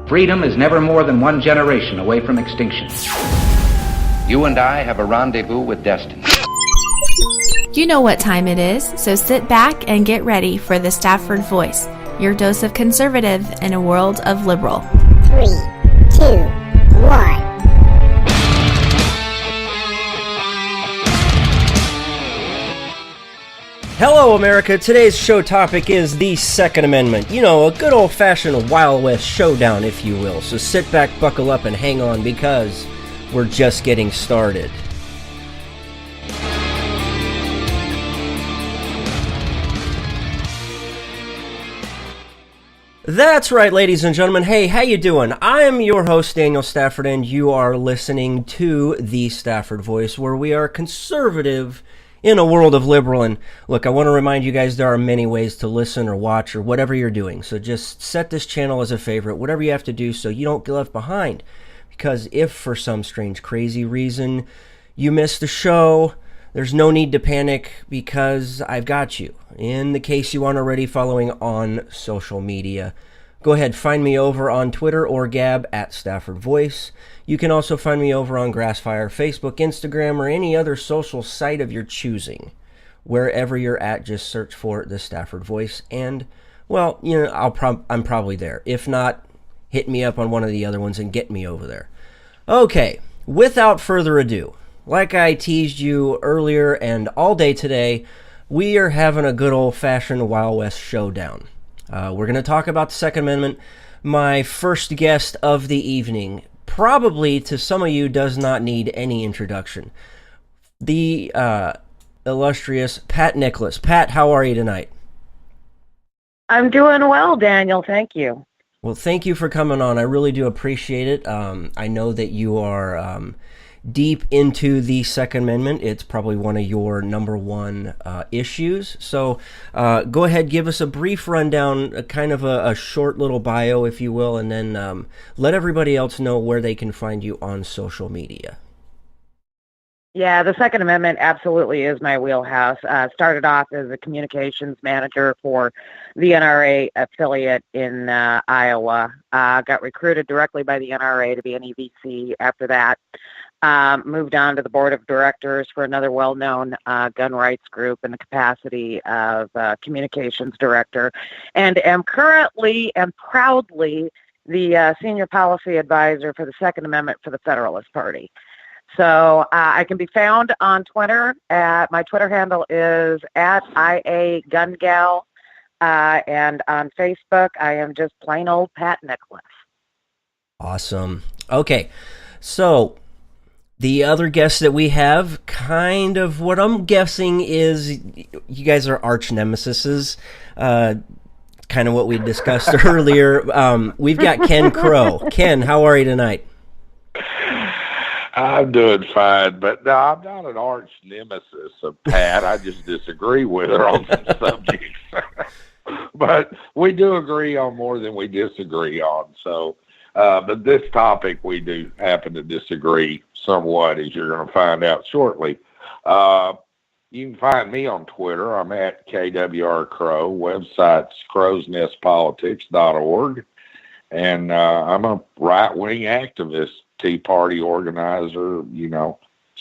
Freedom is never more than one generation away from extinction. You and I have a rendezvous with destiny. You know what time it is, so sit back and get ready for the Stafford Voice, your dose of conservative in a world of liberal. 3, 2, 1. Hello, America. Today's show topic is the Second Amendment. You know, a good old-fashioned Wild West showdown, if you will. So sit back, buckle up, and hang on because we're just getting started. That's right, ladies and gentlemen. Hey, how you doing? I am your host, Daniel Stafford, and you are listening to the Stafford Voice, where we are conservative in a world of liberal. And look, I want to remind you guys there are many ways to listen or watch or whatever you're doing. So just set this channel as a favorite, whatever you have to do so you don't get left behind. Because if for some strange, crazy reason you miss the show, there's no need to panic because I've got you. In the case you aren't already following on social media, go ahead, find me over on Twitter or Gab at Stafford Voice. You can also find me over on Grassfire, Facebook, Instagram, or any other social site of your choosing. Wherever you're at, just search for the Stafford Voice, and, well, you know, I'm probably there. If not, hit me up on one of the other ones and get me over there. Okay, without further ado, like I teased you earlier and all day today, we are having a good old-fashioned Wild West showdown. We're going to talk about the Second Amendment. My first guest of the evening, probably to some of you, does not need any introduction. The illustrious Pat Nicholas. Pat, how are you tonight? I'm doing well, Daniel. Thank you. Well, thank you for coming on. I really do appreciate it. I know that you are deep into the Second Amendment. It's probably one of your number one issues. So go ahead, give us a brief rundown, kind of a short little bio, if you will, and then let everybody else know where they can find you on social media. Yeah, the Second Amendment absolutely is my wheelhouse. Started off as a communications manager for the NRA affiliate in Iowa. Got recruited directly by the NRA to be an EVC after that. Moved on to the board of directors for another well-known gun rights group in the capacity of communications director, and am currently and proudly the senior policy advisor for the Second Amendment for the Federalist Party. So I can be found on Twitter. My Twitter handle is @IAGunGal, and on Facebook I am just plain old Pat Nicholas. Awesome. Okay, so the other guest that we have, kind of what I'm guessing is you guys are arch nemesises, kind of what we discussed earlier. We've got Ken Crow. Ken, how are you tonight? I'm doing fine, but no, I'm not an arch nemesis of Pat. I just disagree with her on some subjects. But we do agree on more than we disagree on. So, but this topic we do happen to disagree somewhat, as you're going to find out shortly. You can find me on Twitter. I'm at KWR Crow. Website's crowsnestpolitics.org. And I'm a right-wing activist, Tea Party organizer, you know,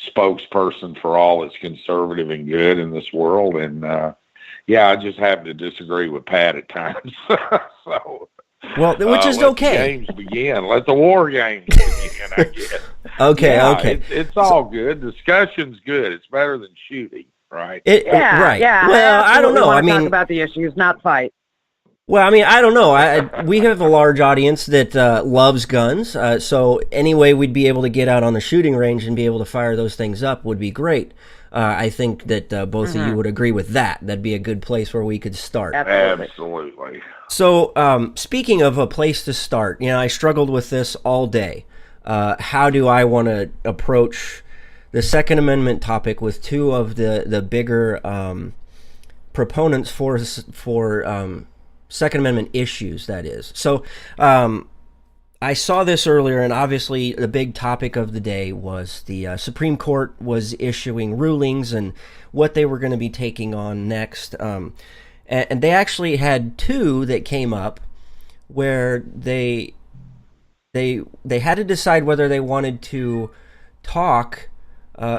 spokesperson for all that's conservative and good in this world. And, yeah, I just happen to disagree with Pat at times. So, well, which is let okay. the games begin. Let the war games begin, I guess. Okay, yeah, okay. It's all good. Discussion's good. It's better than shooting, right? Right. Yeah. Well, I don't know. I mean, talk about the issues, not fight. Well, I mean, I don't know. We have a large audience that loves guns, so any way we'd be able to get out on the shooting range and be able to fire those things up would be great. I think that both of you would agree with that. That'd be a good place where we could start. Absolutely. So, speaking of a place to start, you know, I struggled with this all day. How do I want to approach the Second Amendment topic with two of the bigger proponents for Second Amendment issues, that is. So I saw this earlier, and obviously the big topic of the day was the Supreme Court was issuing rulings and what they were going to be taking on next. And they actually had two that came up where they they had to decide whether they wanted to talk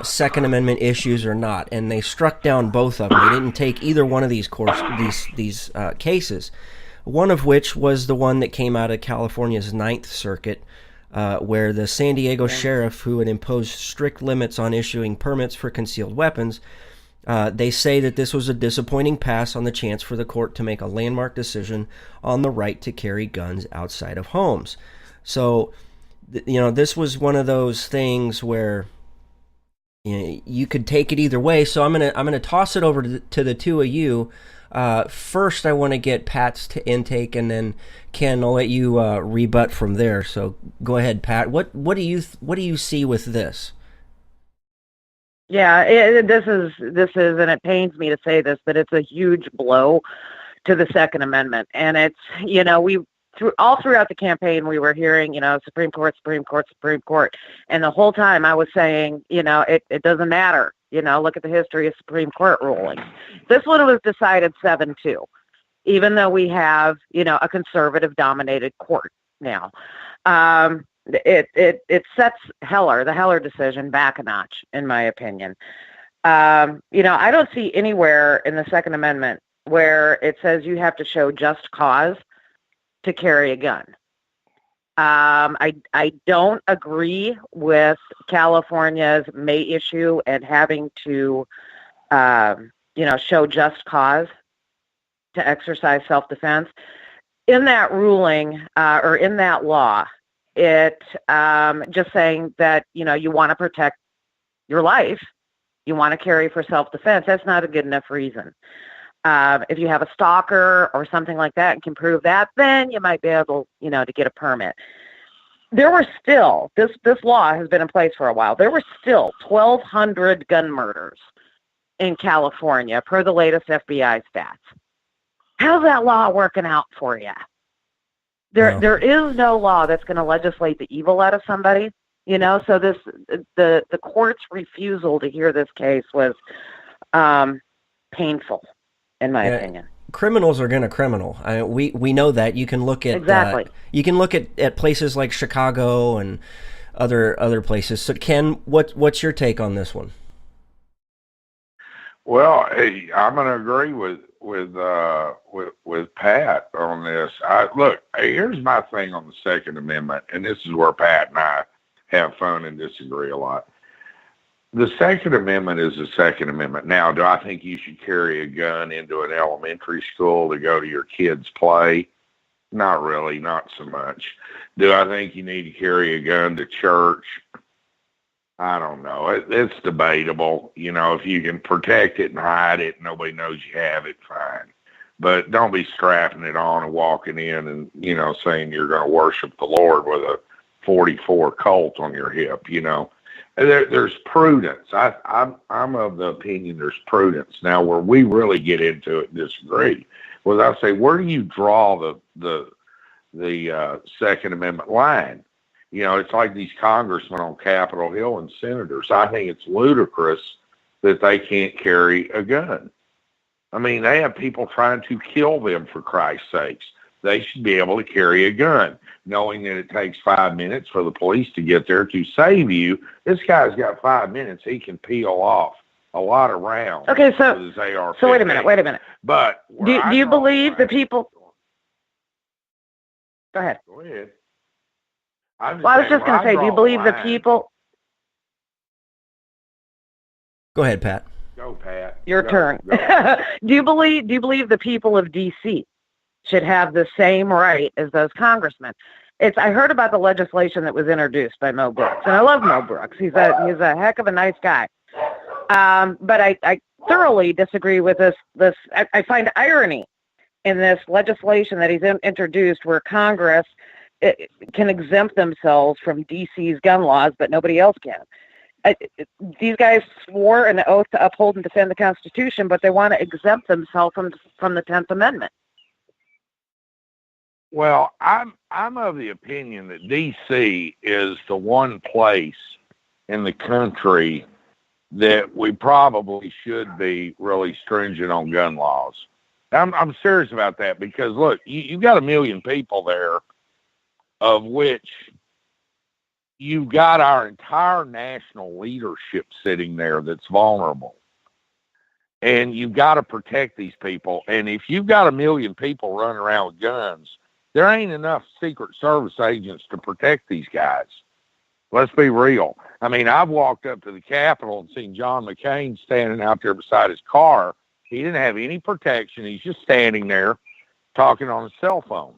Second Amendment issues or not, and they struck down both of them. They didn't take either one of these cases. One of which was the one that came out of California's Ninth Circuit, where the San Diego sheriff, who had imposed strict limits on issuing permits for concealed weapons, they say that this was a disappointing pass on the chance for the court to make a landmark decision on the right to carry guns outside of homes. So, this was one of those things where you could take it either way. So I'm gonna toss it over to the two of you. First, I want to get Pat's intake, and then Ken, I'll let you rebut from there. So go ahead, Pat. What do you see with this? Yeah, this is, and it pains me to say this, but it's a huge blow to the Second Amendment, and it's throughout the campaign we were hearing, Supreme Court, Supreme Court, Supreme Court, and the whole time I was saying, it doesn't matter. Look at the history of Supreme Court rulings. This one was decided 7-2, even though we have, a conservative-dominated court now. It sets the Heller decision back a notch, in my opinion. I don't see anywhere in the Second Amendment where it says you have to show just cause to carry a gun. I don't agree with California's May issue and having to, show just cause to exercise self-defense. In that ruling, or in that law, it just saying that, you want to protect your life, you want to carry for self-defense, that's not a good enough reason. If you have a stalker or something like that and can prove that, then you might be able, to get a permit. There were still, this law has been in place for a while, there were still 1,200 gun murders in California per the latest FBI stats. How's that law working out for you? There is no law that's going to legislate the evil out of somebody, so the court's refusal to hear this case was painful, in my opinion. Criminals are going to criminal. We know that. You can look at exactly. You can look at places like Chicago and other places. So, Ken, what's your take on this one? Well, hey, I'm going to agree with Pat on this. Look, here's my thing on the Second Amendment, and this is where Pat and I have fun and disagree a lot. The Second Amendment is the Second Amendment. Now, do I think you should carry a gun into an elementary school to go to your kids' play? Not really, not so much. Do I think you need to carry a gun to church? I don't know. It's debatable. If you can protect it and hide it, nobody knows you have it, fine. But don't be strapping it on and walking in and, saying you're going to worship the Lord with a 44 Colt on your hip, There's prudence. I'm of the opinion there's prudence. Now, where we really get into it and disagree was I say, where do you draw the Second Amendment line? It's like these congressmen on Capitol Hill and senators. I think it's ludicrous that they can't carry a gun. I mean, they have people trying to kill them, for Christ's sakes. They should be able to carry a gun, knowing that it takes 5 minutes for the police to get there to save you. This guy's got 5 minutes. He can peel off a lot of rounds. Okay, so with his AR-15. So wait a minute. But do you believe the people? Go ahead. Go ahead. I was just going to say, do you believe the people? Go ahead, Pat. Go, Pat. Your turn. Go. Do you believe the people of D.C. should have the same right as those congressmen? I heard about the legislation that was introduced by Mo Brooks, and I love Mo Brooks. He's a heck of a nice guy. But I thoroughly disagree with this. I find irony in this legislation that he's introduced, where Congress can exempt themselves from D.C.'s gun laws, but nobody else can. These guys swore an oath to uphold and defend the Constitution, but they want to exempt themselves from the 10th Amendment. Well, I'm of the opinion that D.C. is the one place in the country that we probably should be really stringent on gun laws. I'm serious about that because, look, you've got 1 million people there, of which you've got our entire national leadership sitting there that's vulnerable. And you've got to protect these people. And if you've got 1 million people running around with guns, there ain't enough Secret Service agents to protect these guys. Let's be real. I mean, I've walked up to the Capitol and seen John McCain standing out there beside his car. He didn't have any protection. He's just standing there talking on his cell phone.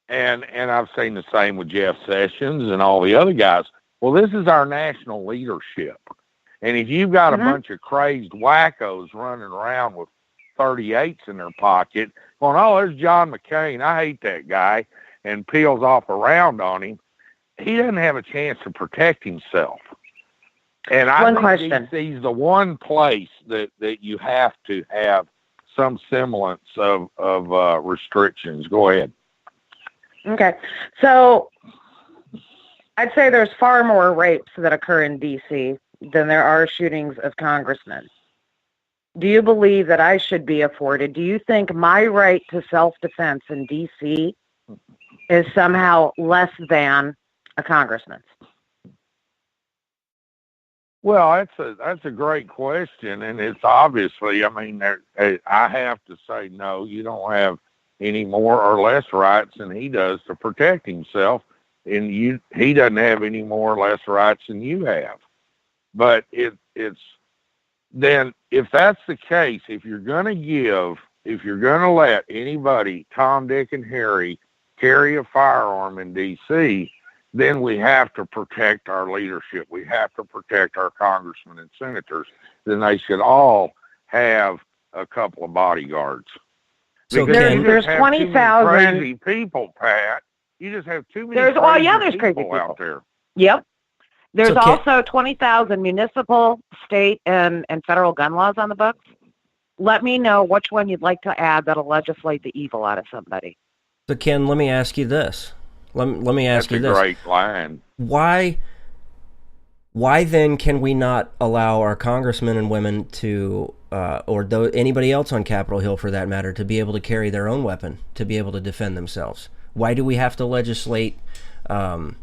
And I've seen the same with Jeff Sessions and all the other guys. Well, this is our national leadership. And if you've got a bunch of crazed wackos running around with 38s in their pocket, going, oh, there's John McCain, I hate that guy, and peels off a round on him, he doesn't have a chance to protect himself. And I think DC's the one place that you have to have some semblance of restrictions. Go ahead. Okay. So I'd say there's far more rapes that occur in D.C. than there are shootings of congressmen. Do you believe that I should be afforded? Do you think my right to self-defense in D.C. is somehow less than a congressman's? Well, that's a great question, and it's obviously, I mean, I have to say no. You don't have any more or less rights than he does to protect himself, and he doesn't have any more or less rights than you have. But it's then, if that's the case, if you're going to let anybody, Tom, Dick, and Harry, carry a firearm in D.C., then we have to protect our leadership. We have to protect our congressmen and senators. Then they should all have a couple of bodyguards. So there's 20,000 crazy people, Pat. You just have too many there's crazy people out there. Yep. There's also 20,000 municipal, state, and federal gun laws on the books. Let me know which one you'd like to add that'll legislate the evil out of somebody. So, Ken, let me ask you this. Let me ask you this. That's a great line. Why then can we not allow our congressmen and women to, anybody else on Capitol Hill for that matter, to be able to carry their own weapon, to be able to defend themselves? Why do we have to legislate gun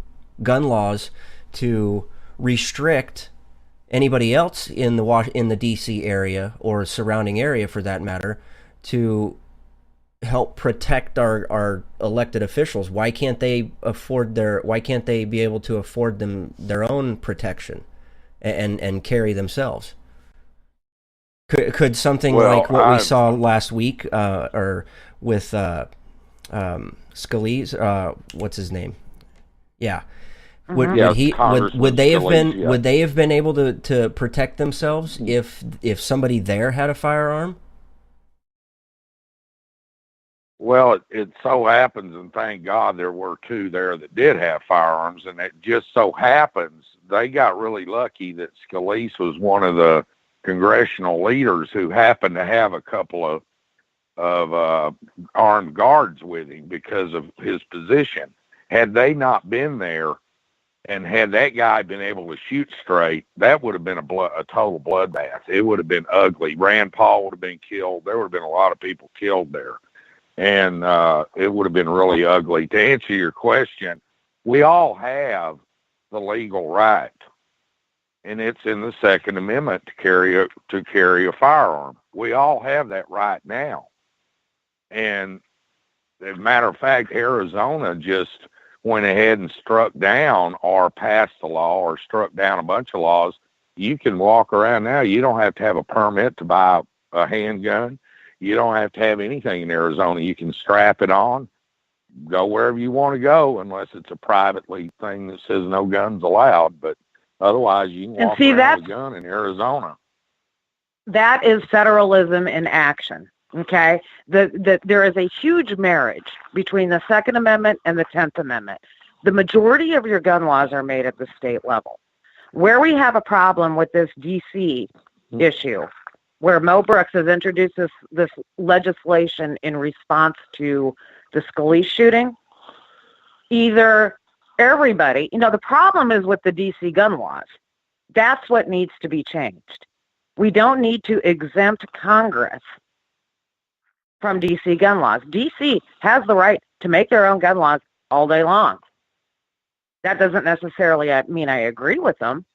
laws to restrict anybody else in the D.C. area or surrounding area, for that matter, to help protect our elected officials? Why can't they be able to afford their own protection and carry themselves? Could something like what we saw last week, or with Scalise, what's his name? Yeah. Would they have been able to protect themselves if somebody there had a firearm? Well, it so happens, and thank God there were two there that did have firearms, and it just so happens they got really lucky that Scalise was one of the congressional leaders who happened to have a couple of armed guards with him because of his position. Had they not been there, and had that guy been able to shoot straight, that would have been a total bloodbath. It would have been ugly. Rand Paul would have been killed. There would have been a lot of people killed there. And it would have been really ugly. To answer your question, we all have the legal right, and it's in the Second Amendment to carry a firearm. We all have that right now. And as a matter of fact, Arizona just went ahead and struck down or passed a law or struck down a bunch of laws. You can walk around now. You don't have to have a permit to buy a handgun. You don't have to have anything in Arizona. You can strap it on, go wherever you want to go, unless it's a privately thing that says no guns allowed. But otherwise, you can walk around with a gun in Arizona. That is federalism in action. Okay, there is a huge marriage between the Second Amendment and the 10th Amendment. The majority of your gun laws are made at the state level. Where we have a problem with this D.C. issue, where Mo Brooks has introduced this legislation in response to the Scalise shooting, either everybody, the problem is with the D.C. gun laws. That's what needs to be changed. We don't need to exempt Congress from D.C. gun laws. D.C. has the right to make their own gun laws all day long. That doesn't necessarily mean I agree with them.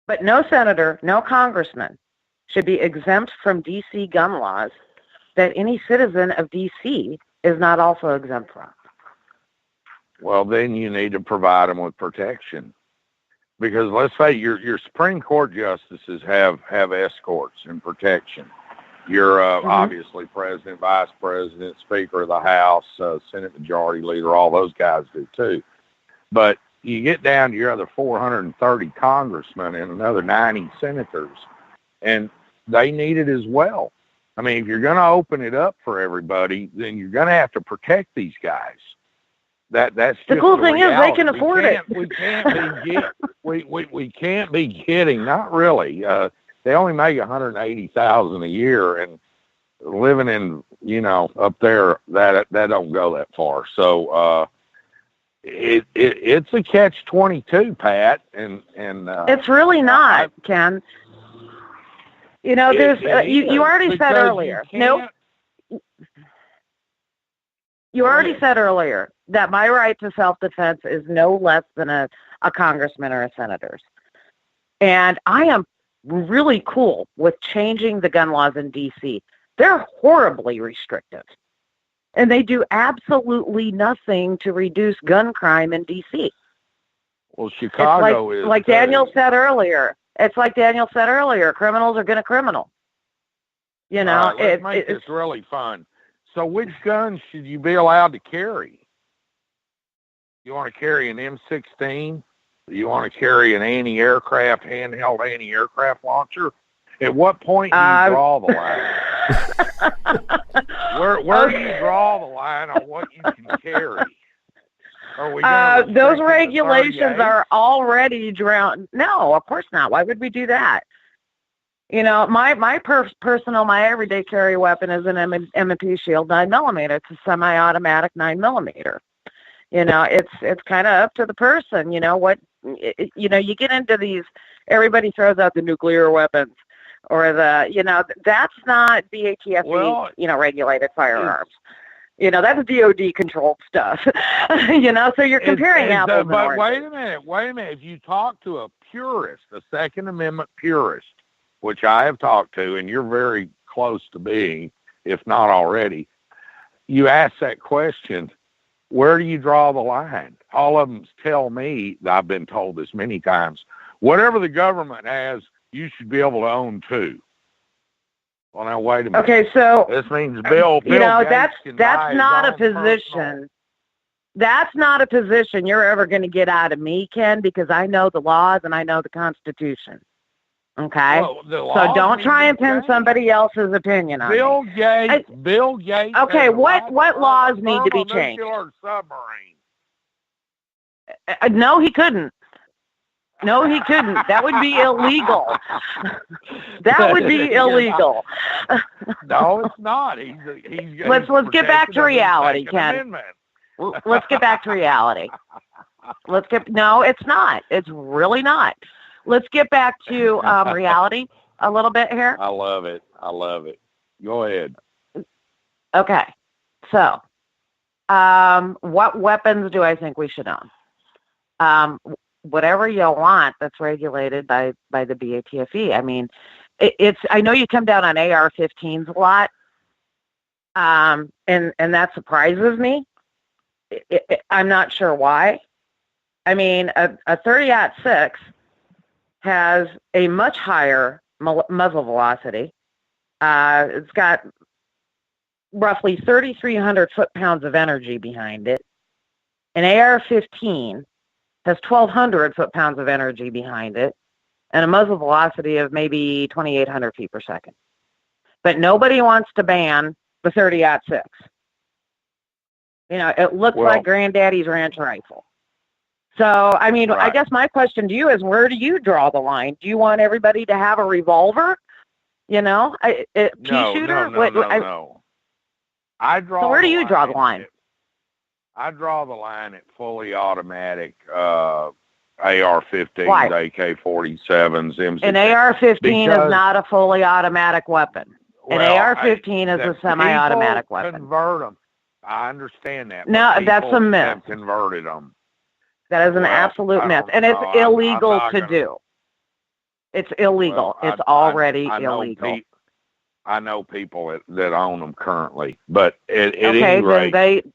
But no senator, no congressman should be exempt from D.C. gun laws that any citizen of D.C. is not also exempt from. Well, then you need to provide them with protection. Because let's say your Supreme Court justices have escorts and protection. Your obviously president, vice president, speaker of the House, Senate Majority Leader, all those guys do too. But you get down to your other 430 congressmen and another 90 senators, and they need it as well. I mean, if you're going to open it up for everybody, then you're going to have to protect these guys. That's the just cool the thing reality. is they can afford it. We can't be getting. Not really. They only make $180,000 a year, and living in up there that don't go that far. So it's a catch-22, Pat, and it's really not, Ken. There's you already said earlier. Nope. You already said earlier that my right to self-defense is no less than a congressman or a senator's. And I am really cool with changing the gun laws in D.C. They're horribly restrictive. And they do absolutely nothing to reduce gun crime in D.C. Well, Chicago is like Daniel said earlier. It's like Daniel said earlier. Criminals are going to criminal. Let's make this really fun. So which guns should you be allowed to carry? You want to carry an M16? You want to carry an handheld anti-aircraft launcher? At what point do you draw the line? Where do you draw the line on what you can carry? Those regulations are already drawn. No, of course not. Why would we do that? My personal, my everyday carry weapon is an M&P Shield 9mm. It's a semi-automatic 9mm. It's kind of up to the person. You get into these. Everybody throws out the nuclear weapons or that's not BATFE, regulated firearms. That's DOD controlled stuff. So you're comparing apples and oranges. But wait a minute. If you talk to a purist, a Second Amendment purist, which I have talked to, and you're very close to being, if not already, you ask that question, where do you draw the line? All of them tell me, I've been told this many times, whatever the government has, you should be able to own too. Well, now, wait a minute. Okay, so this means Bill Gates that's not a position. That's not a position you're ever going to get out of me, Ken, because I know the laws and I know the Constitution. Okay, so don't try and pin somebody else's opinion on Bill me. Gates. Okay, what laws need to be changed? Submarine. No, he couldn't. No, he couldn't. That would be illegal. That would be illegal. No, it's not. Let's get back to reality, Ken. Let's get back to reality. No, it's not. It's really not. Let's get back to reality a little bit here. I love it. Go ahead. Okay. So, what weapons do I think we should own? Whatever you want that's regulated by the BATFE. I mean, I know you come down on AR-15s a lot, and that surprises me. I'm not sure why. I mean, a 30-06 has a much higher muzzle velocity. It's got roughly 3,300 foot-pounds of energy behind it. An AR-15 has 1,200 foot-pounds of energy behind it and a muzzle velocity of maybe 2,800 feet per second. But nobody wants to ban the 30-06. It looks like Granddaddy's ranch rifle. So, I mean, right. I guess my question to you is, where do you draw the line? Do you want everybody to have a revolver? Pea shooter? No. I draw. So where do you draw the line? I draw the line at fully automatic AR-15s, AK-47s, M16. An AR-15 is not a fully automatic weapon. An AR-15 is a semi-automatic weapon. Convert them. I understand that. No, but that's a people myth. have converted them. That is an Well, absolute I myth, don't and it's know. I'm illegal not to gonna- do. It's illegal. Well, It's already I know illegal. I know people that own them currently, but at Okay, any then rate,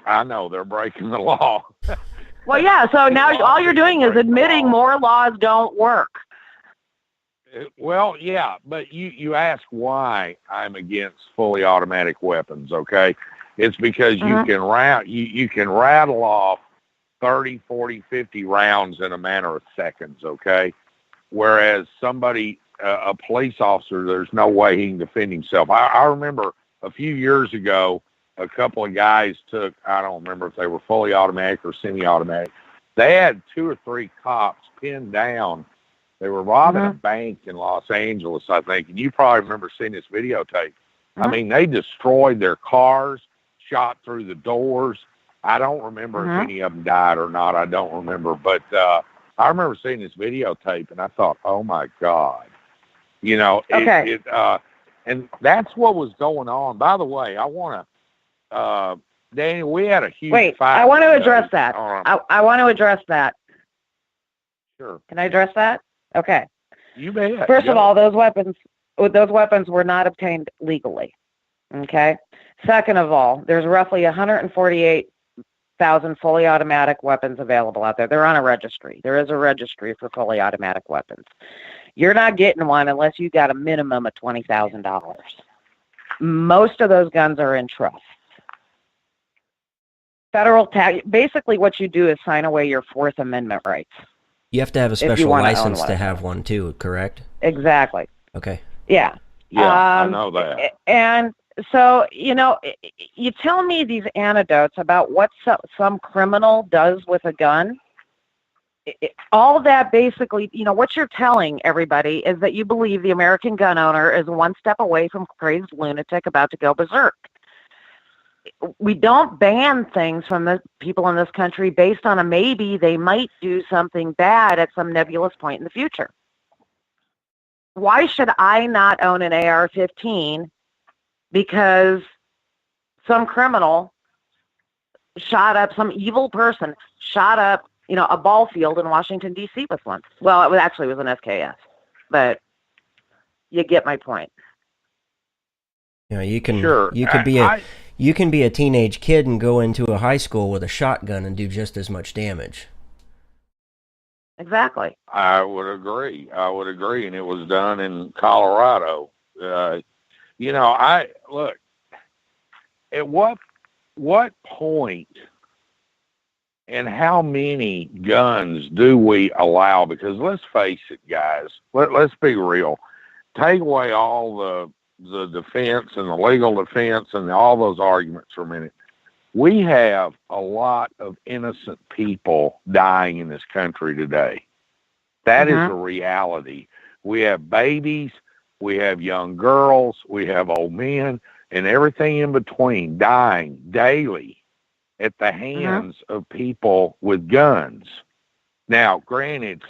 I know they're breaking the law. Well, yeah. So now all you're doing is admitting more laws don't work. Well, yeah, but you ask why I'm against fully automatic weapons, okay? It's because you can rattle off 30, 40, 50 rounds in a matter of seconds, okay? Whereas a police officer, there's no way he can defend himself. I remember a few years ago, a couple of guys took, I don't remember if they were fully automatic or semi-automatic. They had 2 or 3 cops pinned down. They were robbing a bank in Los Angeles, I think, and you probably remember seeing this videotape. I mean, they destroyed their cars, shot through the doors. I don't remember if any of them died or not. I don't remember, but I remember seeing this videotape, and I thought, oh, my God. You know, and that's what was going on. By the way, I want to, Daniel, we had a huge fight. I want to address that. I want to address that. Sure. Can I address that? Okay. You bet. First of all, those weapons were not obtained legally. Okay. Second of all, there's roughly 148,000 fully automatic weapons available out there. They're on a registry. There is a registry for fully automatic weapons. You're not getting one unless you got a minimum of $20,000. Most of those guns are in trusts. Federal tax. Basically, what you do is sign away your Fourth Amendment rights. You have to have a special license to have one too, correct? Exactly. Okay. Yeah. Yeah, I know that. And so, you tell me these anecdotes about what some criminal does with a gun. All that basically, what you're telling everybody is that you believe the American gun owner is one step away from crazed lunatic about to go berserk. We don't ban things from the people in this country based on a maybe they might do something bad at some nebulous point in the future. Why should I not own an AR-15 because some criminal some evil person shot up, a ball field in Washington, D.C. with one? Well, it was an SKS, but you get my point. You can be a teenage kid and go into a high school with a shotgun and do just as much damage. Exactly. I would agree, and it was done in Colorado. At what point and how many guns do we allow? Because let's face it, guys, let's be real. Take away all the defense and the legal defense and all those arguments for a minute. We have a lot of innocent people dying in this country today. That is a reality. We have babies, we have young girls, we have old men, and everything in between dying daily at the hands of people with guns. Now, granted,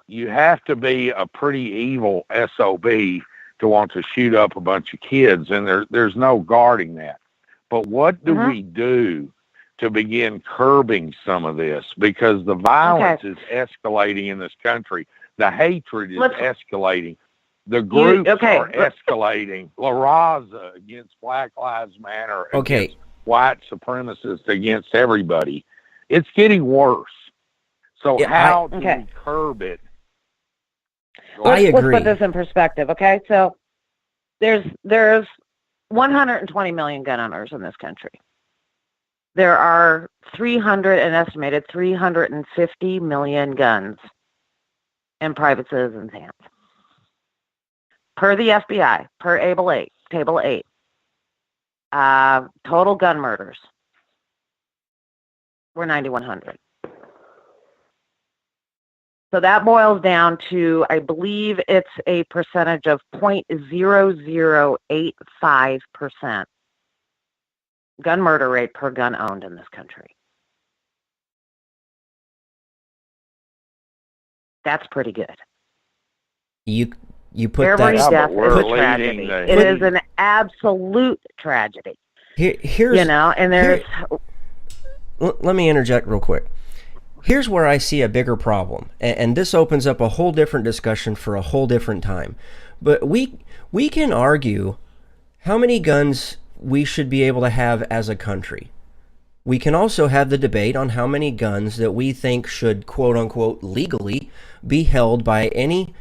you have to be a pretty evil SOB to want to shoot up a bunch of kids, and there's no guarding that. But what do we do to begin curbing some of this? Because the violence is escalating in this country. The hatred is escalating. The groups are escalating. La Raza against Black Lives Matter, against white supremacists, against everybody. It's getting worse. So how do we curb it? I agree. Let's put this in perspective, okay? So there's 120 million gun owners in this country. There are an estimated 350 million guns in private citizens' hands. Per the FBI, per Table 8, total gun murders were 9,100. So that boils down to, I believe it's a percentage of 0.0085% gun murder rate per gun owned in this country. That's pretty good. You put Every that. death is a tragedy. It is an absolute tragedy. Here's, you know, and there's... let me interject real quick. Here's where I see a bigger problem, and this opens up a whole different discussion for a whole different time. But we can argue how many guns we should be able to have as a country. We can also have the debate on how many guns that we think should, quote-unquote, legally be held by any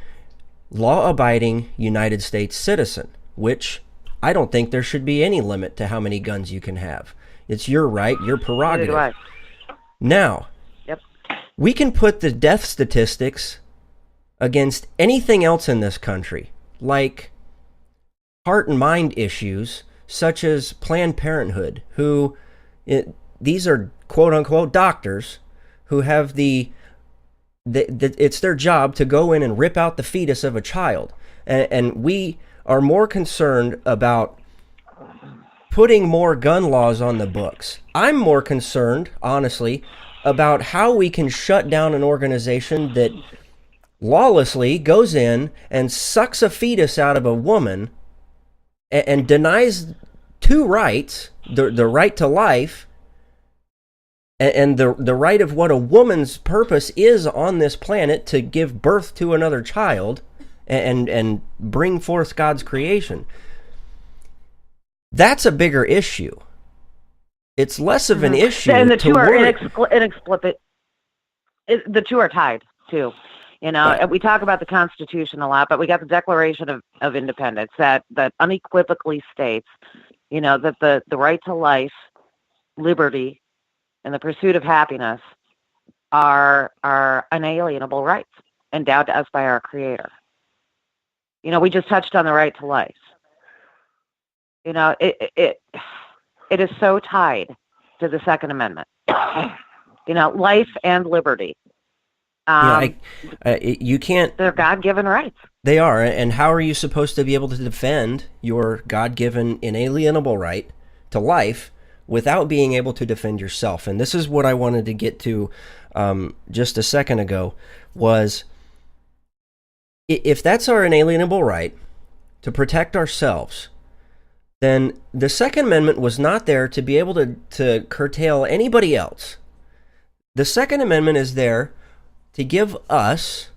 law-abiding United States citizen, which I don't think there should be any limit to how many guns you can have. It's your right, your prerogative. Now, Yep. we can put the death statistics against anything else in this country, like heart and mind issues, such as Planned Parenthood, these are quote-unquote doctors who have it's their job to go in and rip out the fetus of a child. And we are more concerned about putting more gun laws on the books. I'm more concerned, honestly, about how we can shut down an organization that lawlessly goes in and sucks a fetus out of a woman and denies two rights, the right to life and the right of what a woman's purpose is on this planet, to give birth to another child and bring forth God's creation. That's a bigger issue. It's less of an issue. And the to two are worry. inexplicable. The two are tied, too. You know, Right. we talk about the Constitution a lot, but we got the Declaration of Independence that unequivocally states, you know, that the right to life, liberty, and the pursuit of happiness are unalienable rights endowed to us by our Creator. You know, we just touched on the right to life. You know, it is so tied to the Second Amendment. You know, life and liberty. You can't. They're God-given rights. They are, and how are you supposed to be able to defend your God-given inalienable right to life without being able to defend yourself? And this is what I wanted to get to just a second ago, was if that's our inalienable right to protect ourselves, then the Second Amendment was not there to be able to curtail anybody else. The Second Amendment is there to give us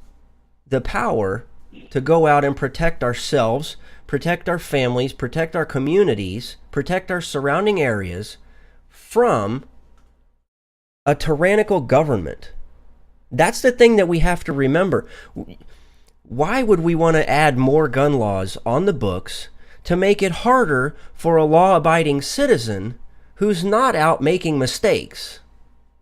the power to go out and protect ourselves, protect our families, protect our communities, protect our surrounding areas from a tyrannical government. That's the thing that we have to remember. Why would we want to add more gun laws on the books to make it harder for a law-abiding citizen who's not out making mistakes,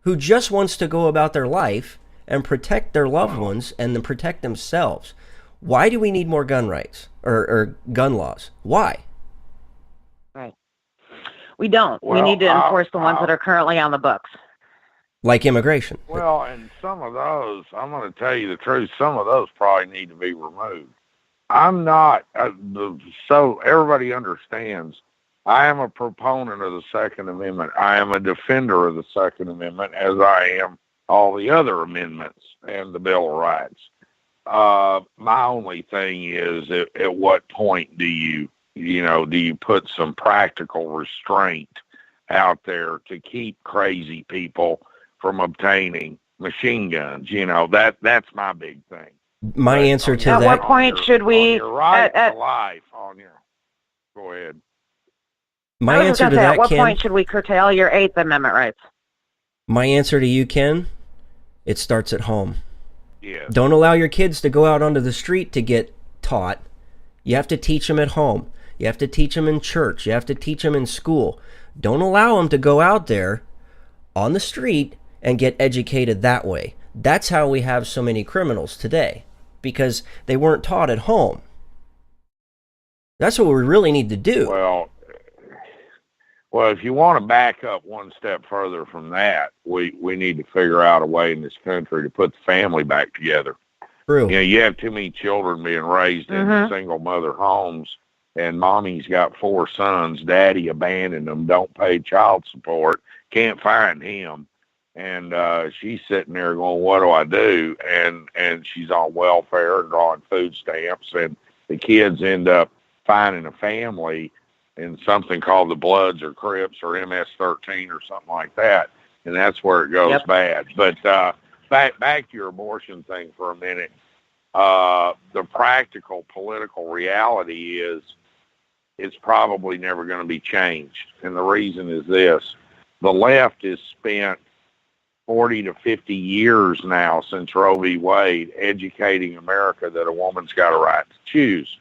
who just wants to go about their life and protect their loved ones and then protect themselves? Why do we need more gun rights or gun laws? Why? Right. We don't. Well, we need to enforce the ones that are currently on the books. Like immigration. Well, and some of those, I'm going to tell you the truth, some of those probably need to be removed. I'm not, so everybody understands, I am a proponent of the Second Amendment. I am a defender of the Second Amendment, as I am all the other amendments and the Bill of Rights. My only thing is, at what point do you put some practical restraint out there to keep crazy people from obtaining machine guns? You know, that's my big thing. My answer to that. At what point should we? Your right to life go ahead. My answer to that, at what Ken. point should we curtail your Eighth Amendment rights? My answer to you, Ken, it starts at home. Yeah. Don't allow your kids to go out onto the street to get taught. You have to teach them at home. You have to teach them in church. You have to teach them in school. Don't allow them to go out there on the street and get educated that way. That's how we have so many criminals today, because they weren't taught at home. That's what we really need to do. Well, if you want to back up one step further from that, we need to figure out a way in this country to put the family back together. True. You know, you have too many children being raised in single mother homes, and mommy's got 4 sons. Daddy abandoned them, don't pay child support, can't find him. And she's sitting there going, what do I do? And she's on welfare and drawing food stamps, and the kids end up finding a family in something called the Bloods or Crips or MS-13 or something like that, and that's where it goes bad. But back to your abortion thing for a minute. The practical political reality is it's probably never going to be changed. And the reason is this. The left has spent 40 to 50 years now since Roe v. Wade educating America that a woman's got a right to choose.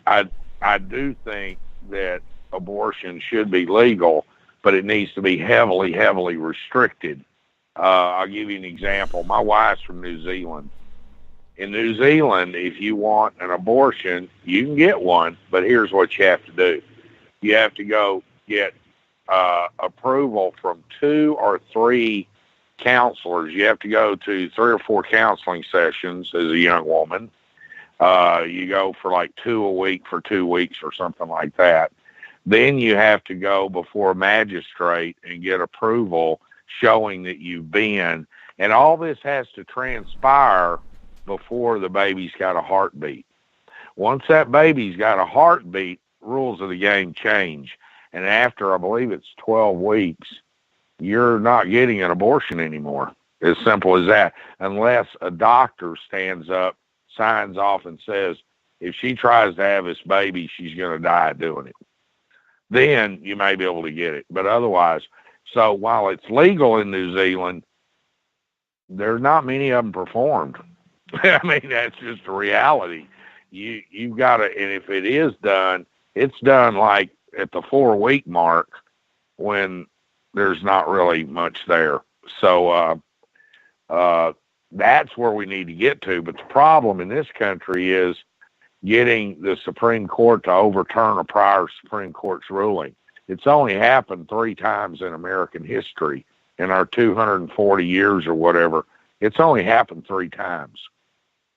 I do think that abortion should be legal, but it needs to be heavily, heavily restricted. I'll give you an example. My wife's from New Zealand. In New Zealand, if you want an abortion, you can get one, but here's what you have to do. You have to go get approval from 2 or 3 counselors. You have to go to 3 or 4 counseling sessions as a young woman. You go for like 2 a week for 2 weeks or something like that. Then you have to go before a magistrate and get approval showing that you've been. And all this has to transpire before the baby's got a heartbeat. Once that baby's got a heartbeat, rules of the game change. And after, I believe it's 12 weeks, you're not getting an abortion anymore. As simple as that. Unless a doctor stands up, signs off, and says, if she tries to have this baby, she's going to die doing it. Then you may be able to get it. But otherwise, so while it's legal in New Zealand, there's not many of them performed. I mean, that's just a reality. You've got to, and if it is done, it's done like at the 4-week mark when there's not really much there. So that's where we need to get to. But the problem in this country is getting the Supreme Court to overturn a prior Supreme Court's ruling. It's only happened 3 times in American history in our 240 years or whatever. It's only happened 3 times.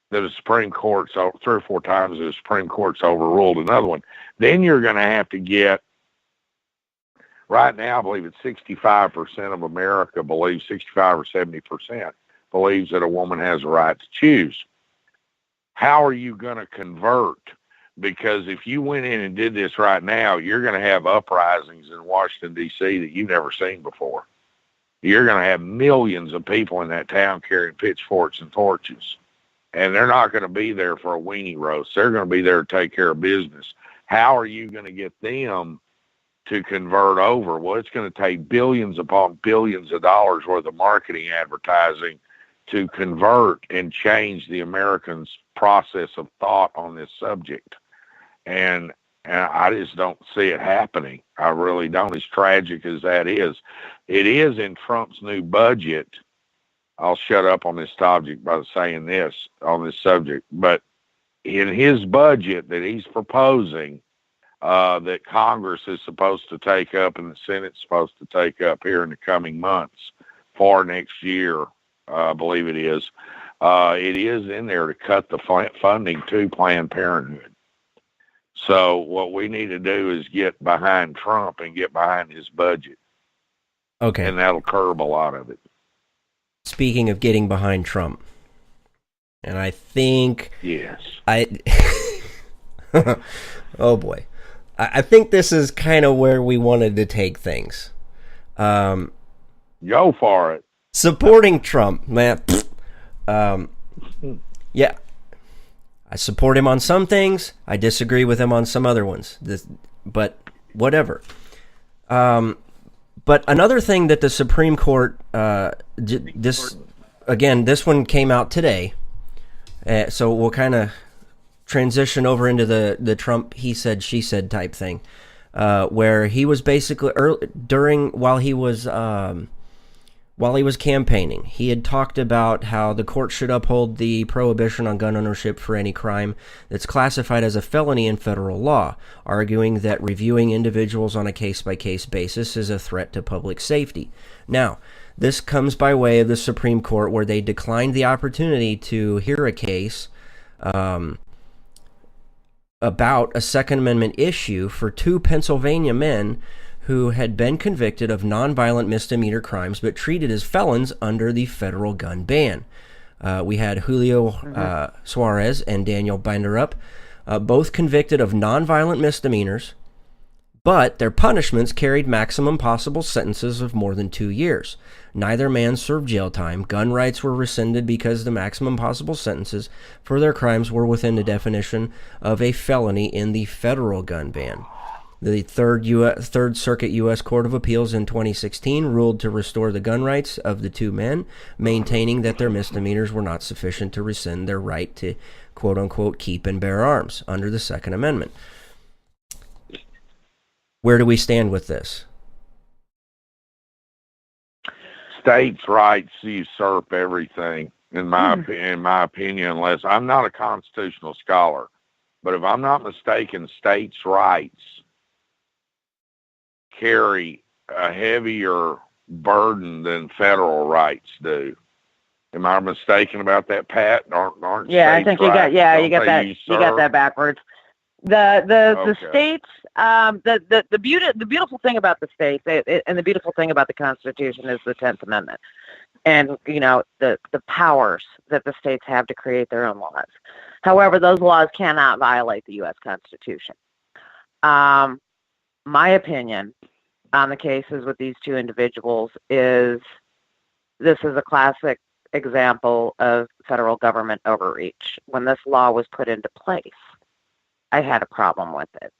That the Supreme Court's 3 or 4 times the Supreme Court's overruled another one. Then you're going to have to get, right now I believe it's 65% of America believes, 65 or 70% believes that a woman has a right to choose. How are you going to convert? Because if you went in and did this right now, you're going to have uprisings in Washington, D.C. that you've never seen before. You're going to have millions of people in that town carrying pitchforks and torches. And they're not going to be there for a weenie roast. They're going to be there to take care of business. How are you going to get them to convert over? Well, it's going to take billions upon billions of dollars worth of marketing advertising to convert and change the Americans' process of thought on this subject. And I just don't see it happening. I really don't, as tragic as that is. It is in Trump's new budget. I'll shut up on this subject by saying this on this subject, but in his budget that he's proposing, that Congress is supposed to take up and the Senate's supposed to take up here in the coming months for next year, I believe it is in there to cut the funding to Planned Parenthood. So what we need to do is get behind Trump and get behind his budget. Okay. And that'll curb a lot of it. Speaking of getting behind Trump, and I think... Yes. Oh, boy. I think this is kind of where we wanted to take things. Go for it. Supporting Trump, man. Yeah. I support him on some things. I disagree with him on some other ones. But whatever. But another thing that the Supreme Court, this one came out today, so we'll kind of transition over into the Trump he said, she said type thing, where he was basically, while he was campaigning, he had talked about how the court should uphold the prohibition on gun ownership for any crime that's classified as a felony in federal law, arguing that reviewing individuals on a case-by-case basis is a threat to public safety. Now, this comes by way of the Supreme Court, where they declined the opportunity to hear a case about a Second Amendment issue for 2 Pennsylvania men who had been convicted of nonviolent misdemeanor crimes but treated as felons under the federal gun ban. We had Julio Suarez and Daniel Binderup, both convicted of nonviolent misdemeanors, but their punishments carried maximum possible sentences of more than 2 years. Neither man served jail time. Gun rights were rescinded because the maximum possible sentences for their crimes were within the definition of a felony in the federal gun ban. The Third Circuit U.S. Court of Appeals in 2016 ruled to restore the gun rights of the two men, maintaining that their misdemeanors were not sufficient to rescind their right to, quote-unquote, keep and bear arms under the Second Amendment. Where do we stand with this? States' rights usurp everything, in my opinion, unless I'm not a constitutional scholar. But if I'm not mistaken, states' rights carry a heavier burden than federal rights do. Am I mistaken about that, Pat? Aren't Yeah, I think you got. Yeah, you got that. usurp? You got that backwards. The states. The beautiful thing about the states, and the beautiful thing about the Constitution is the 10th Amendment, and the powers that the states have to create their own laws. However, those laws cannot violate the U.S. Constitution. My opinion on the cases with these two individuals is this is a classic example of federal government overreach. When this law was put into place, I had a problem with it.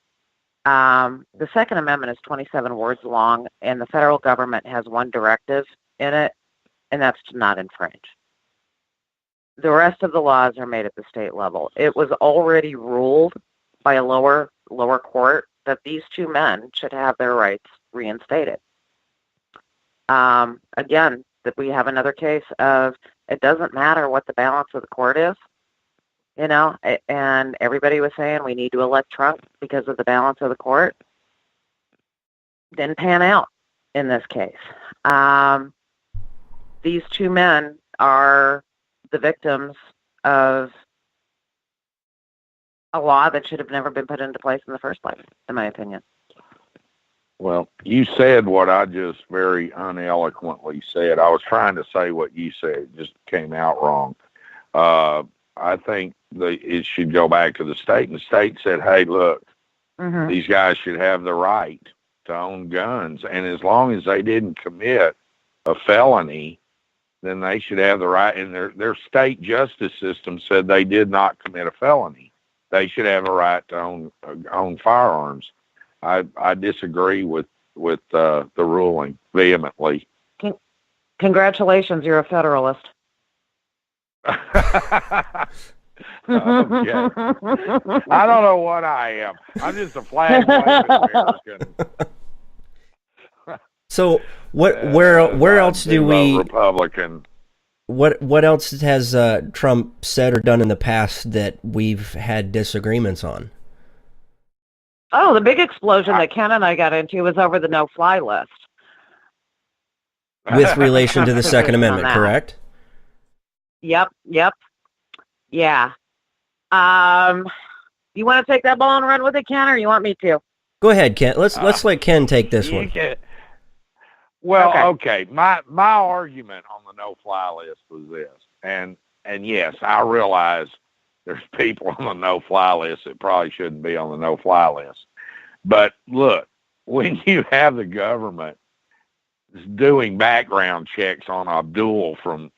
The Second Amendment is 27 words long, and the federal government has one directive in it, and that's to not infringe. The rest of the laws are made at the state level. It was already ruled by a lower court that these two men should have their rights reinstated. Again, that we have another case of it doesn't matter what the balance of the court is, and everybody was saying we need to elect Trump because of the balance of the court. Didn't pan out in this case. These two men are the victims of a law that should have never been put into place in the first place, in my opinion. Well, you said what I just very uneloquently said. I was trying to say what you said. It just came out wrong. I think it should go back to the state, and the state said, hey, look, these guys should have the right to own guns, and as long as they didn't commit a felony, then they should have the right, and their state justice system said they did not commit a felony. They should have a right to own firearms. I disagree with the ruling vehemently. Congratulations, you're a Federalist. Okay. I don't know what I am. I'm just a flag-waving American. So where else do we Republican? What else has Trump said or done in the past that we've had disagreements on? Oh, the big explosion that Ken and I got into was over the no-fly list. With relation to the Second Amendment, correct? Yep. Yeah. You want to take that ball and run with it, Ken, or you want me to? Go ahead, Ken. Let's let Ken take this one. Well, okay. My argument on the no-fly list was this, and yes, I realize there's people on the no-fly list that probably shouldn't be on the no-fly list. But look, when you have the government doing background checks on Abdul from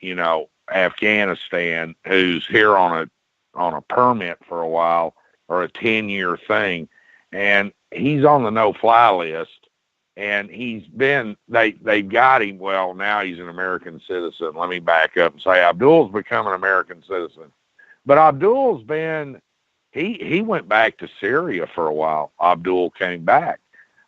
Afghanistan, who's here on a permit for a while or a 10-year thing, and he's on the no-fly list. And they've got him. Well, now he's an American citizen. Let me back up and say Abdul's become an American citizen. But Abdul's he went back to Syria for a while. Abdul came back.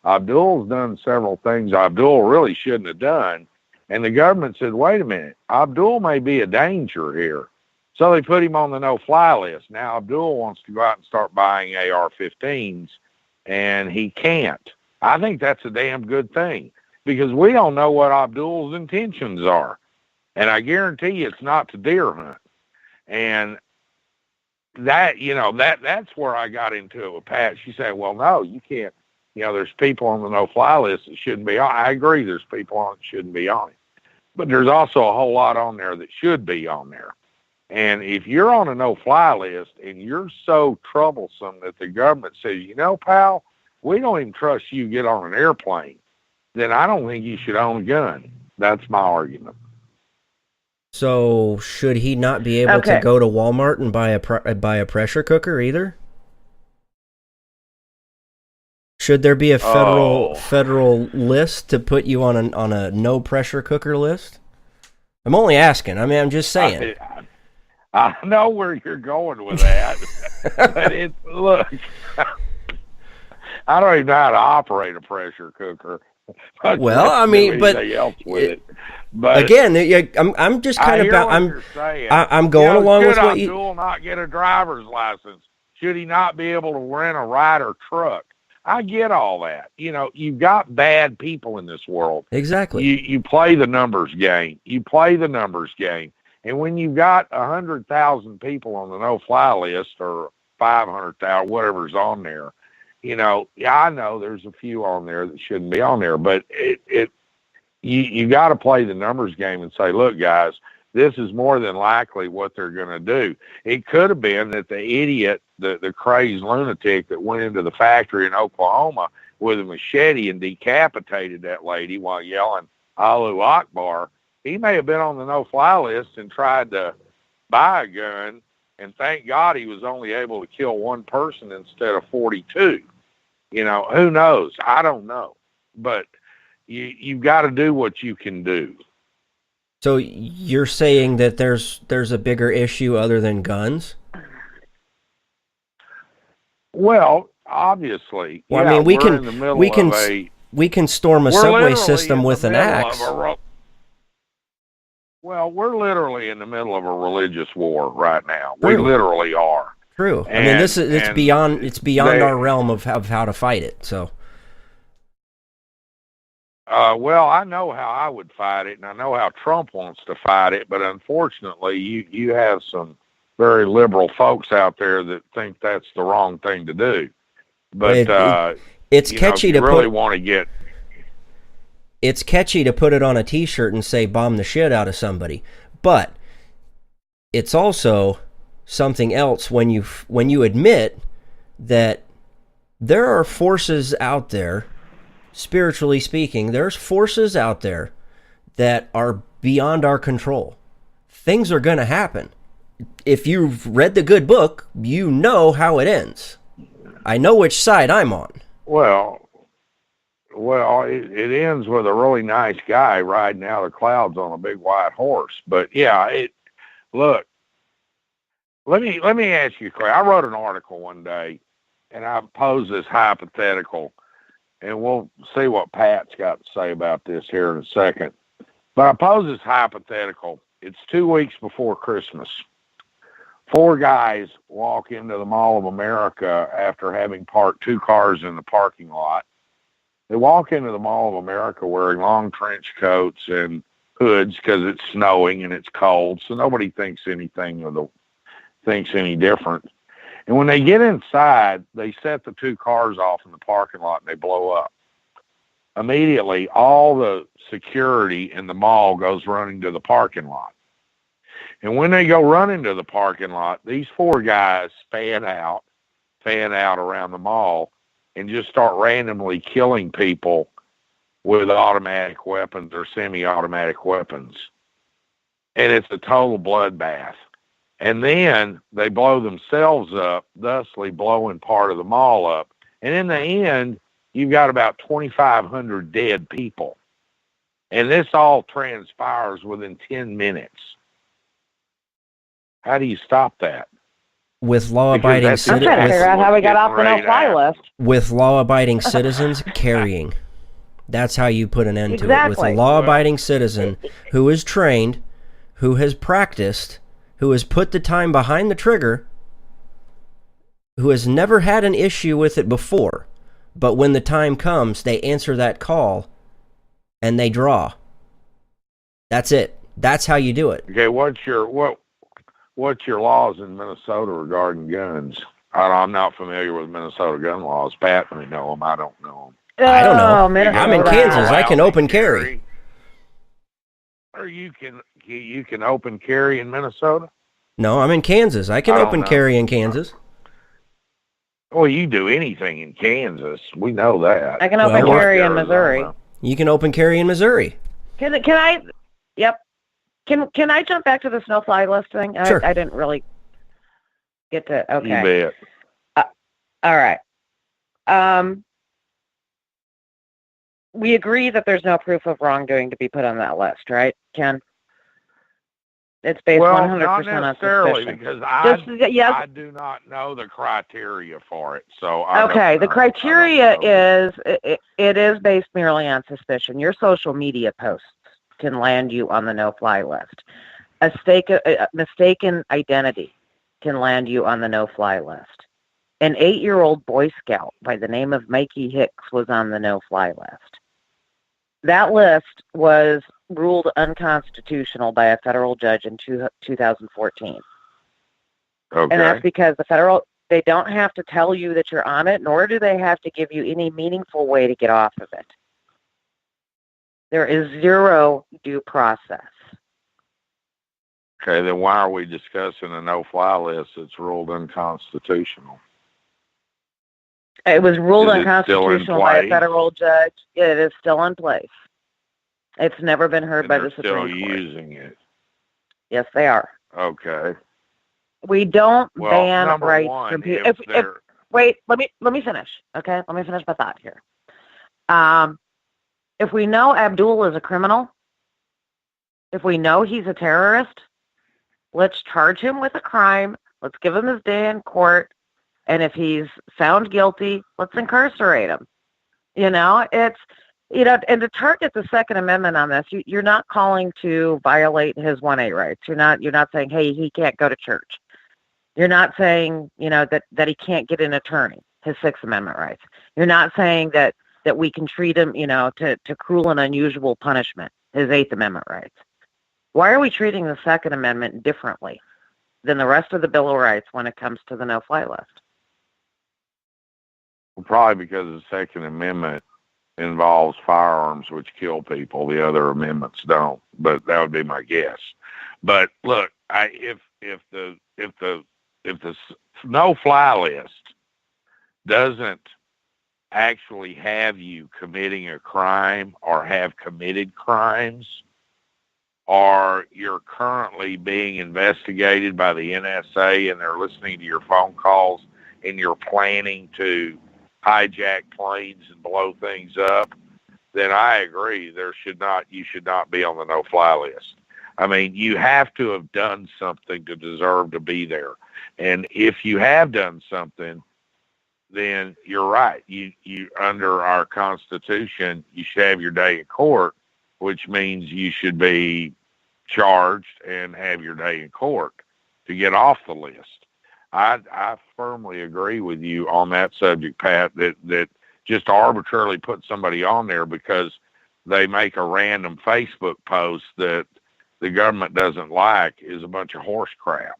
Abdul's done several things Abdul really shouldn't have done. And the government said, wait a minute, Abdul may be a danger here. So they put him on the no-fly list. Now Abdul wants to go out and start buying AR-15s, and he can't. I think that's a damn good thing because we don't know what Abdul's intentions are. And I guarantee you it's not to deer hunt. And that's where I got into it with Pat. She said, well, no, you can't. There's people on the no-fly list that shouldn't be on. I agree there's people on it that shouldn't be on it. But there's also a whole lot on there that should be on there. And if you're on a no-fly list and you're so troublesome that the government says, pal, we don't even trust you to get on an airplane, then I don't think you should own a gun. That's my argument. So should he not be able to go to Walmart and buy a pressure cooker either? Should there be a federal list to put you on a no pressure cooker list? I'm only asking. I mean, I'm just saying. I know where you're going with that, but look, I don't even know how to operate a pressure cooker. Well, I mean, but else with it. But again, I'm just kind of I'm going along with what you. Should Abdul not get a driver's license? Should he not be able to rent a Ryder truck? I get all that. You know, you've got bad people in this world. Exactly. You play the numbers game. And when you've got 100,000 people on the no-fly list, or 500,000, whatever's on there, you know, I know there's a few on there that shouldn't be on there, but you got to play the numbers game and say, look, guys, this is more than likely what they're going to do. It could have been that the idiot, the crazed lunatic that went into the factory in Oklahoma with a machete and decapitated that lady while yelling Allahu Akbar, he may have been on the no-fly list and tried to buy a gun, and thank God he was only able to kill one person instead of 42. You know, who knows? I don't know. But you've got to do what you can do. So you're saying that there's a bigger issue other than guns? Well, obviously. Well, yeah, I mean, we can storm a subway system with an axe. Well, we're literally in the middle of a religious war right now. True. We literally are. True. I mean, it's beyond our realm of how to fight it. So. Well, I know how I would fight it, and I know how Trump wants to fight it, but unfortunately, you have some very liberal folks out there that think that's the wrong thing to do. But it's catchy to really want to get. It's catchy to put it on a T-shirt and say "bomb the shit out of somebody," but it's also something else when you admit that there are forces out there. Spiritually speaking, there's forces out there that are beyond our control. Things are going to happen. If you've read the good book, you know how it ends. I know which side I'm on. Well, it ends with a really nice guy riding out of the clouds on a big white horse. But yeah, look. Let me ask you, Clay. I wrote an article one day, and I posed this hypothetical. And we'll see what Pat's got to say about this here in a second. But I pose this hypothetical. It's 2 weeks before Christmas. 4 guys walk into the Mall of America after having parked 2 cars in the parking lot. They walk into the Mall of America wearing long trench coats and hoods because it's snowing and it's cold, so nobody thinks any different. And when they get inside, they set the 2 cars off in the parking lot and they blow up. Immediately, all the security in the mall goes running to the parking lot. And when they go running to the parking lot, these 4 guys fan out around the mall and just start randomly killing people with automatic weapons or semi-automatic weapons. And it's a total bloodbath. And then they blow themselves up, thusly blowing part of the mall up. And in the end, you've got about 2,500 dead people. And this all transpires within 10 minutes. How do you stop that? With law-abiding citizens. I'm trying to figure out how we got off the no-fly list. With law-abiding citizens carrying. That's how you put an end to it. With a law-abiding citizen who is trained, who has practiced, who has put the time behind the trigger, who has never had an issue with it before, but when the time comes, they answer that call, and they draw. That's it. That's how you do it. Okay, what's your laws in Minnesota regarding guns? I'm not familiar with Minnesota gun laws. Pat may know them. I don't know them. I don't know. I'm in Kansas. I can open carry. Or you can open carry in Minnesota? No, I'm in Kansas. I can open carry in Kansas. Well, you do anything in Kansas. We know that. I can open Well, carry in Arizona. Missouri. You can open carry in Missouri. Can I? Yep. Can I jump back to the no-fly list thing? Sure. I didn't really get to. Okay. You bet. All right. We agree that there's no proof of wrongdoing to be put on that list, right, Ken? It's based 100% not on necessarily, suspicion. because Yes. I do not know the criteria for it. So Okay, the criteria is it is based merely on suspicion. Your social media posts can land you on the no-fly list. A mistaken identity can land you on the no-fly list. An 8-year-old Boy Scout by the name of Mikey Hicks was on the no-fly list. That list was ruled unconstitutional by a federal judge in 2014. Okay. And that's because they don't have to tell you that you're on it, nor do they have to give you any meaningful way to get off of it. There is zero due process. Okay, then why are we discussing a no-fly list that's ruled unconstitutional? It was ruled Is it still in unconstitutional by a place? federal judge. It is still in place. It's never been heard by the They're still Supreme Court. using it. Yes, they are. Okay. We don't Well, ban number rights one, from people. Wait, let me finish. Okay, let me finish my thought here. If we know Abdul is a criminal, if we know he's a terrorist, let's charge him with a crime. Let's give him his day in court. And if he's found guilty, let's incarcerate him. And to target the Second Amendment on this, you're not calling to violate his 1A rights. You're not saying, hey, he can't go to church. You're not saying, that he can't get an attorney, his Sixth Amendment rights. You're not saying that we can treat him, to cruel and unusual punishment, his Eighth Amendment rights. Why are we treating the Second Amendment differently than the rest of the Bill of Rights when it comes to the no-fly list? Well, probably because the Second Amendment involves firearms which kill people. The other amendments don't, but that would be my guess. But look, if the no-fly list doesn't actually have you committing a crime or have committed crimes, or you're currently being investigated by the NSA and they're listening to your phone calls and you're planning to hijack planes and blow things up, then I agree you should not be on the no-fly list. I mean, you have to have done something to deserve to be there. And if you have done something, then you're right. You under our Constitution, you should have your day in court, which means you should be charged and have your day in court to get off the list. I firmly agree with you on that subject, Pat, that just arbitrarily put somebody on there because they make a random Facebook post that the government doesn't like is a bunch of horse crap.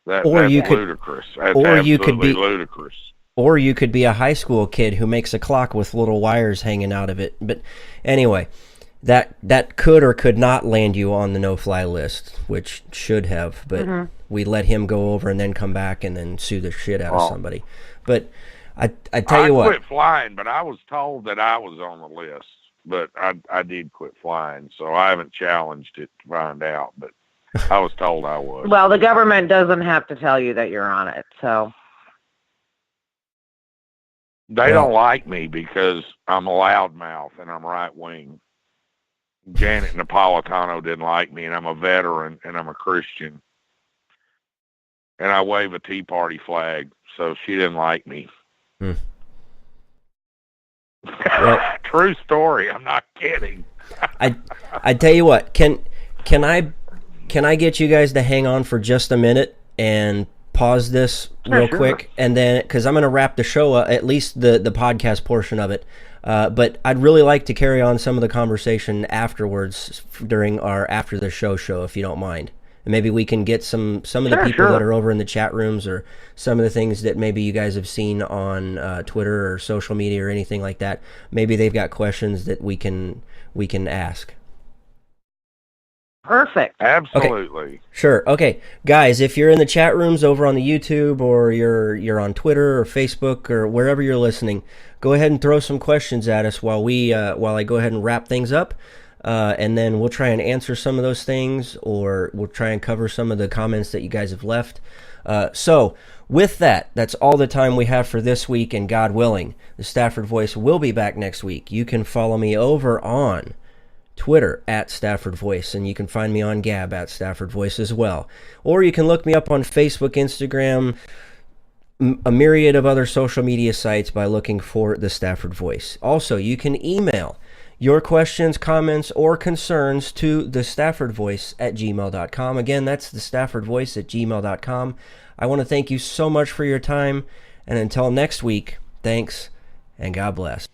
That's ludicrous. That's absolutely ludicrous. Or you could be a high school kid who makes a clock with little wires hanging out of it. But anyway, that could or could not land you on the no-fly list, which should have, but we let him go over and then come back and then sue the shit out of somebody. But I tell you what. I quit flying, but I was told that I was on the list. But I did quit flying, so I haven't challenged it to find out, but I was told I was. Well, the government doesn't have to tell you that you're on it, so. They don't like me because I'm a loudmouth and I'm right-wing. Janet Napolitano didn't like me, and I'm a veteran, and I'm a Christian. And I wave a Tea Party flag, so she didn't like me. Well, true story. I'm not kidding. I tell you what, can I get you guys to hang on for just a minute and pause this real quick, and then because I'm going to wrap the show up, at least the podcast portion of it. But I'd really like to carry on some of the conversation afterwards during our after the show, if you don't mind. And maybe we can get some of the people that are over in the chat rooms, or some of the things that maybe you guys have seen on Twitter or social media or anything like that. Maybe they've got questions that we can ask. Perfect. Absolutely. Sure. Okay, guys, if you're in the chat rooms over on the YouTube, or you're on Twitter or Facebook or wherever you're listening, go ahead and throw some questions at us while I go ahead and wrap things up, and then we'll try and answer some of those things, or we'll try and cover some of the comments that you guys have left. So with that, that's all the time we have for this week, and God willing, the Stafford Voice will be back next week. You can follow me over on Twitter at Stafford Voice, and you can find me on Gab at Stafford Voice as well. Or you can look me up on Facebook, Instagram, a myriad of other social media sites by looking for the Stafford Voice. Also, you can email your questions, comments, or concerns to thestaffordvoice@gmail.com. Again, that's thestaffordvoice@gmail.com. I want to thank you so much for your time, and until next week, thanks, and God bless.